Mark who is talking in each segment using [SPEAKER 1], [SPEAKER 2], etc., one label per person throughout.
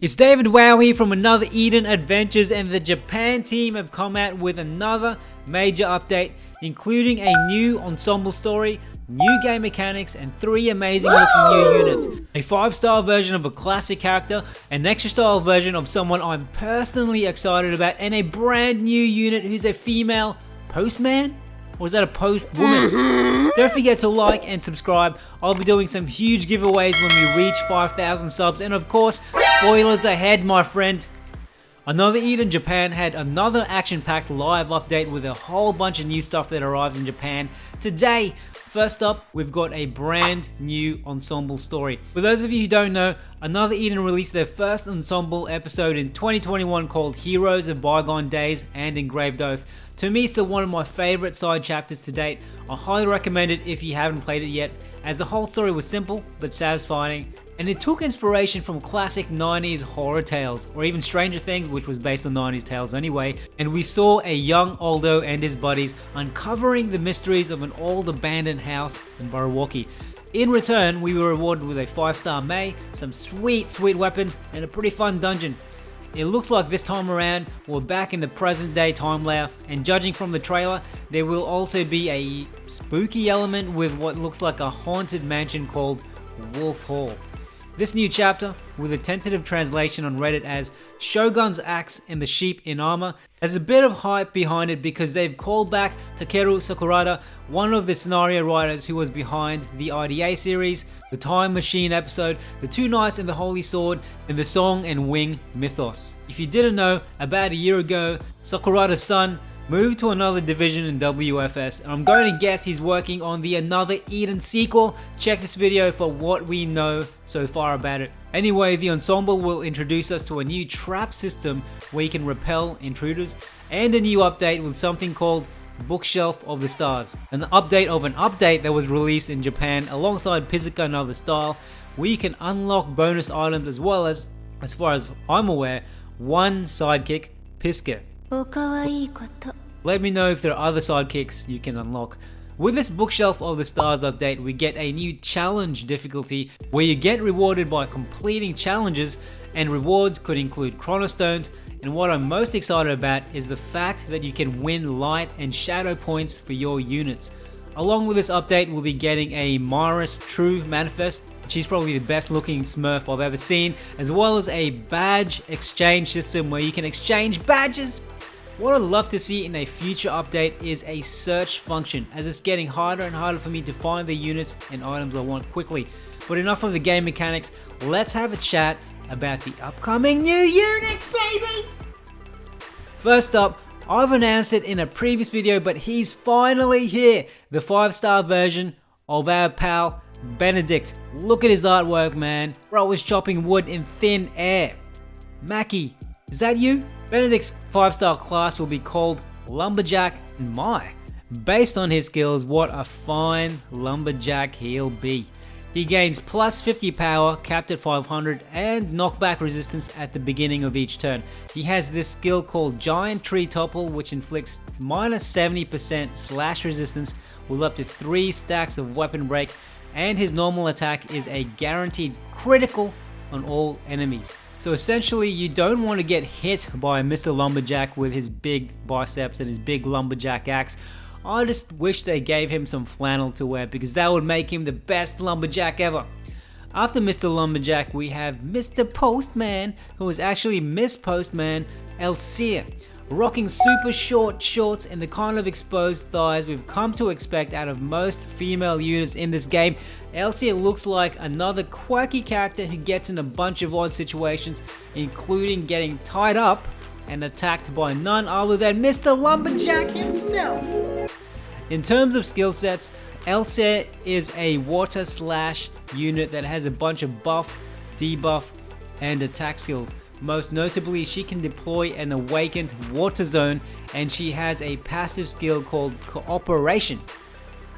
[SPEAKER 1] It's David Wow here from Another Eden Adventures, and the Japan team have come out with another major update, including a new Ensemble Story, new game mechanics, and 3 amazing looking new units. A 5-star version of a classic character, an extra style version of someone I'm personally excited about, and a brand new unit who's a female postman? Or is that a post woman? Don't forget to like and subscribe. I'll be doing some huge giveaways when we reach 5,000 subs, and of course, spoilers ahead, my friend. Another Eden Japan had another action-packed live update with a whole bunch of new stuff that arrives in Japan today. First up, we've got a brand new Ensemble Story. For those of you who don't know, Another Eden released their first Ensemble episode in 2021 called Heroes of Bygone Days and Engraved Oath. To me, still one of my favorite side chapters to date. I highly recommend it if you haven't played it yet, as the whole story was simple but satisfying, and it took inspiration from classic 90s horror tales, or even Stranger Things, which was based on 90s tales anyway, and we saw a young Aldo and his buddies uncovering the mysteries of an old abandoned house in Barawoki. In return, we were rewarded with a 5-star May, some sweet weapons, and a pretty fun dungeon. It looks like this time around we're back in the present day time layer, and judging from the trailer, there will also be a spooky element with what looks like a haunted mansion called Wolf Hall. This new chapter, with a tentative translation on Reddit as Shogun's Axe and the Sheep in Armor, has a bit of hype behind it because they've called back Takeru Sakurada, one of the scenario writers who was behind the IDA series, the Time Machine episode, the Two Knights and the Holy Sword, and the Song and Wing mythos. If you didn't know, about a year ago, Sakurada's son moved to another division in WFS, and I'm going to guess he's working on the Another Eden sequel. Check this video for what we know so far about it. Anyway, the Ensemble will introduce us to a new trap system where you can repel intruders, and a new update with something called Bookshelf of the Stars. An update of an update that was released in Japan alongside Physica Another Style, where you can unlock bonus items as well as far as I'm aware, one sidekick, Piska. Let me know if there are other sidekicks you can unlock. With this Bookshelf of the Stars update, we get a new challenge difficulty where you get rewarded by completing challenges, and rewards could include chronostones, and what I'm most excited about is the fact that you can win light and shadow points for your units. Along with this update, we'll be getting a Myrus True Manifest. She's probably the best looking Smurf I've ever seen, as well as a badge exchange system where you can exchange badges. What I'd love to see in a future update is a search function, as it's getting harder and harder for me to find the units and items I want quickly. But enough of the game mechanics, let's have a chat about the upcoming new units, baby! First up, I've announced it in a previous video, but he's finally here, the 5-star version of our pal Benedict. Look at his artwork, man. Bro is chopping wood in thin air. Mackie, is that you? Benedict's 5-star class will be called Lumberjack, and based on his skills, what a fine lumberjack he'll be. He gains plus 50 power, capped at 500, and knockback resistance at the beginning of each turn. He has this skill called Giant Tree Topple, which inflicts minus 70% slash resistance with up to 3 stacks of weapon break, and his normal attack is a guaranteed critical on all enemies. So essentially, you don't want to get hit by Mr. Lumberjack with his big biceps and his big lumberjack axe. I just wish they gave him some flannel to wear, because that would make him the best lumberjack ever. After Mr. Lumberjack, we have Mr. Postman, who is actually Miss Postman, Elsia. Rocking super short shorts and the kind of exposed thighs we've come to expect out of most female units in this game, Elsia looks like another quirky character who gets in a bunch of odd situations, including getting tied up and attacked by none other than Mr. Lumberjack himself. In terms of skill sets, Elsia is a water slash unit that has a bunch of buff, debuff, and attack skills. Most notably, she can deploy an awakened water zone, and she has a passive skill called Cooperation,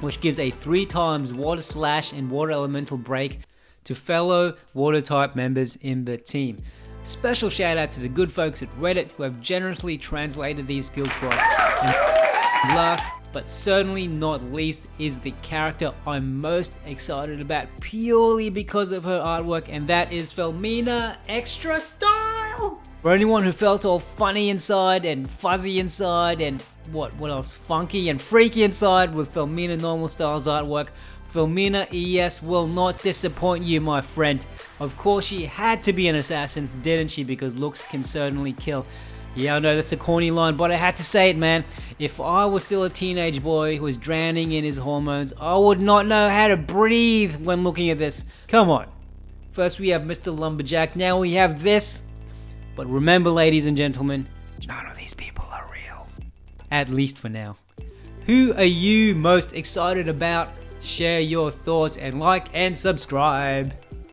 [SPEAKER 1] which gives a 3 times water slash and water elemental break to fellow water type members in the team. Special shout out to the good folks at Reddit who have generously translated these skills for us. And last but certainly not least is the character I'm most excited about purely because of her artwork, and that is Felmina Extra Style! For anyone who felt all funny inside and fuzzy inside and what else, funky and freaky inside with Felmina Normal Style's artwork, Felmina ES will not disappoint you, my friend. Of course she had to be an assassin, didn't she, because looks can certainly kill. Yeah, I know that's a corny line, but I had to say it, man. If I was still a teenage boy who was drowning in his hormones, I would not know how to breathe when looking at this. Come on. First we have Mr. Lumberjack, now we have this. But remember, ladies and gentlemen, none of these people are real. At least for now. Who are you most excited about? Share your thoughts and like and subscribe.